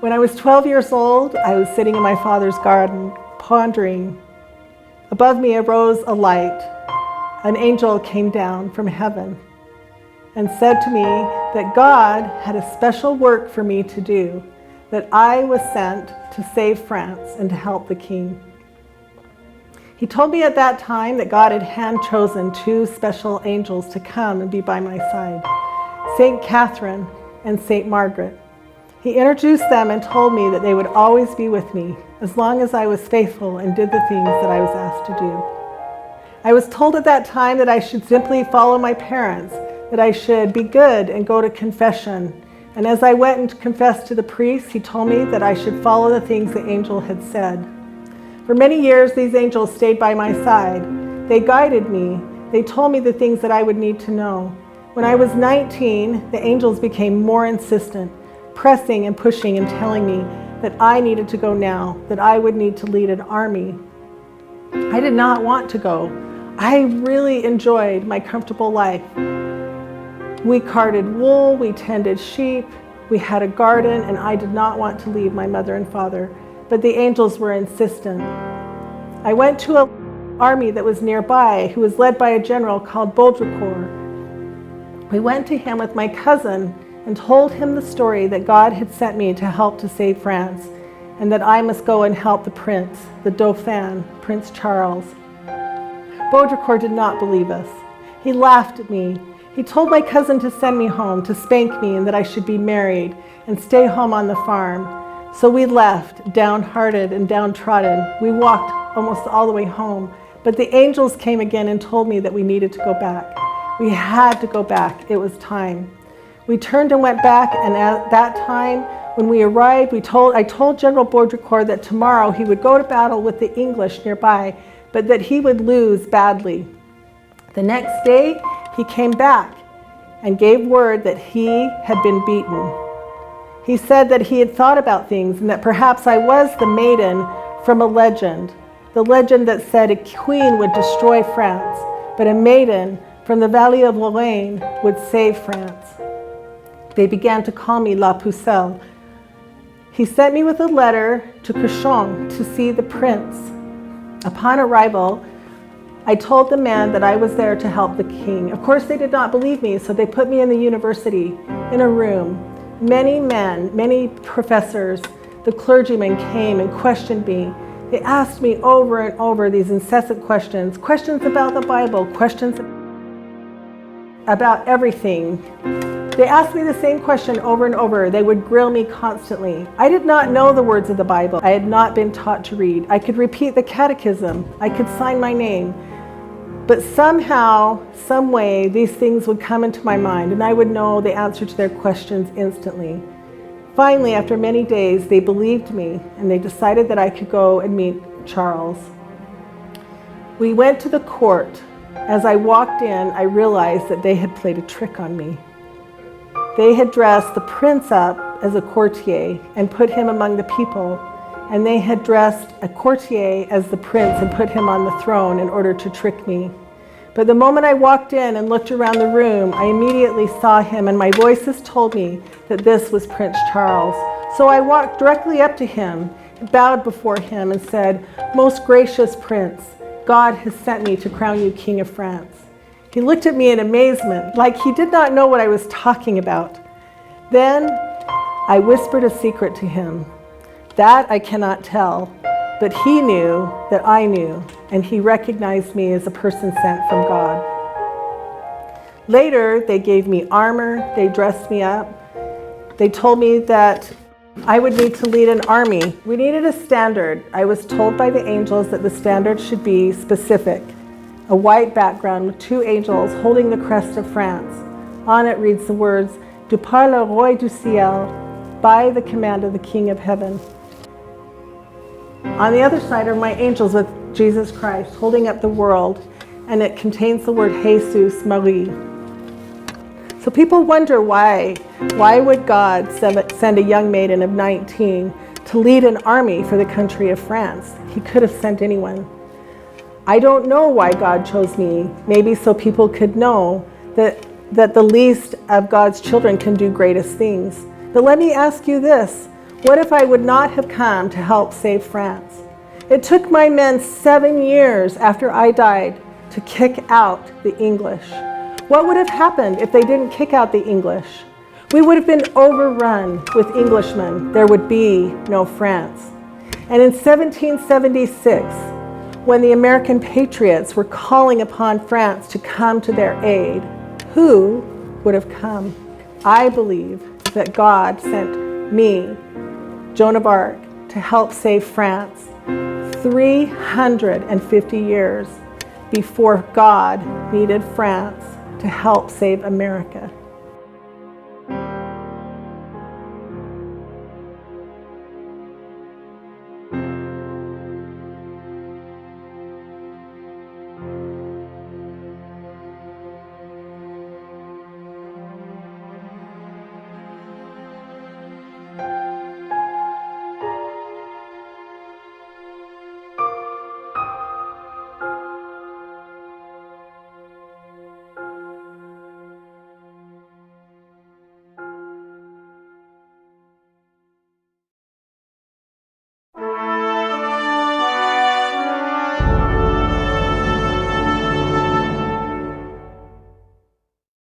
When I was 12 years old, I was sitting in my father's garden, pondering. Above me arose a light. An angel came down from heaven and said to me that God had a special work for me to do, that I was sent to save France and to help the king. He told me at that time that God had hand-chosen 2 special angels to come and be by my side, St. Catherine and St. Margaret. He introduced them and told me that they would always be with me as long as I was faithful and did the things that I was asked to do. I was told at that time that I should simply follow my parents, that I should be good and go to confession. And as I went and confessed to the priest, he told me that I should follow the things the angel had said. For many years, these angels stayed by my side. They guided me. They told me the things that I would need to know. When I was 19, the angels became more insistent, pressing and pushing and telling me that I needed to go now, that I would need to lead an army. I did not want to go. I really enjoyed my comfortable life. We carded wool, we tended sheep, we had a garden, and I did not want to leave my mother and father, but the angels were insistent. I went to an army that was nearby, who was led by a general called Baudricourt. We went to him with my cousin and told him the story that God had sent me to help to save France, and that I must go and help the prince, the Dauphin, Prince Charles. Baudricourt did not believe us. He laughed at me. He told my cousin to send me home, to spank me, and that I should be married and stay home on the farm. So we left, downhearted and downtrodden. We walked almost all the way home, but the angels came again and told me that we needed to go back. We had to go back. It was time. We turned and went back, and at that time, when we arrived, I told General Baudricourt that tomorrow he would go to battle with the English nearby, but that he would lose badly. The next day, he came back and gave word that he had been beaten. He said that he had thought about things and that perhaps I was the maiden from a legend, the legend that said a queen would destroy France, but a maiden from the Valley of Lorraine would save France. They began to call me La Pucelle. He sent me with a letter to Cauchon to see the prince. Upon arrival, I told the man that I was there to help the king. Of course, they did not believe me, so they put me in the university, in a room. Many men, many professors, the clergymen came and questioned me. They asked me over and over these incessant questions about the Bible, questions about everything. They asked me the same question over and over. They would grill me constantly. I did not know the words of the Bible. I had not been taught to read. I could repeat the catechism. I could sign my name. But somehow, some way, these things would come into my mind, and I would know the answer to their questions instantly. Finally, after many days, they believed me, and they decided that I could go and meet Charles. We went to the court. As I walked in, I realized that they had played a trick on me. They had dressed the prince up as a courtier and put him among the people, and they had dressed a courtier as the prince and put him on the throne in order to trick me. But the moment I walked in and looked around the room, I immediately saw him, and my voices told me that this was Prince Charles. So I walked directly up to him, bowed before him, and said, "Most gracious prince, God has sent me to crown you King of France." He looked at me in amazement, like he did not know what I was talking about. Then I whispered a secret to him. That I cannot tell, but he knew that I knew, and he recognized me as a person sent from God. Later, they gave me armor, they dressed me up. They told me that I would need to lead an army. We needed a standard. I was told by the angels that the standard should be specific. A white background with 2 angels holding the crest of France. On it reads the words, "De par le roi du ciel," by the command of the King of Heaven. On the other side are my angels with Jesus Christ holding up the world, and it contains the word Jesus Marie. So people wonder why would God send a young maiden of 19 to lead an army for the country of France? He could have sent anyone. I don't know why God chose me, maybe so people could know that the least of God's children can do greatest things. But let me ask you this, What if I would not have come to help save France? It took my men 7 years after I died to kick out the English. What would have happened if they didn't kick out the English? We would have been overrun with Englishmen. There would be no France. And in 1776, when the American patriots were calling upon France to come to their aid, who would have come? I believe that God sent me, Joan of Arc, to help save France 350 years before God needed France to help save America.